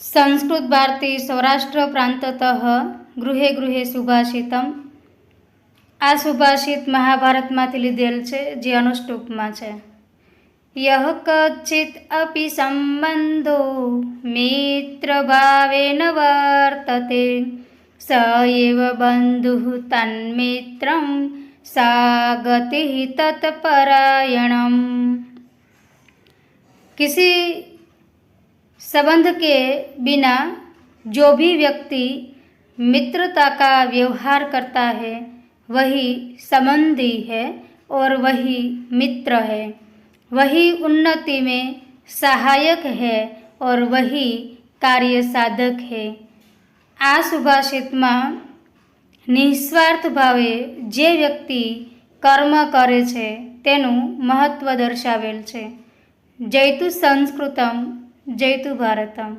संस्कृत भारती सौराष्ट्र प्रांततः गृहे गृहे सुभाषितम। આ સુભાષિત મહાભારતમાંથી લીધેલ છે, જે અનુષ્ટુપમાં છે. યહ કચિત અપી સંબંધો મિત્ર ભાવેન વર્તતે સ એવ બંધુઃ તન્મિત્રં સાગતિ તત્પરાયણમ. किसी संबंध के बिना जो भी व्यक्ति मित्रता का व्यवहार करता है वही संबंधी है और वही मित्र है, वही उन्नति में सहायक है और वही कार्य साधक है. આ સુભાષિતમાં નિસ્વાર્થ ભાવે જે વ્યક્તિ કર્મ કરે છે તેનું મહત્વ દર્શાવેલ છે. જયતુ સંસ્કૃતમ, જયતુ ભારતમ.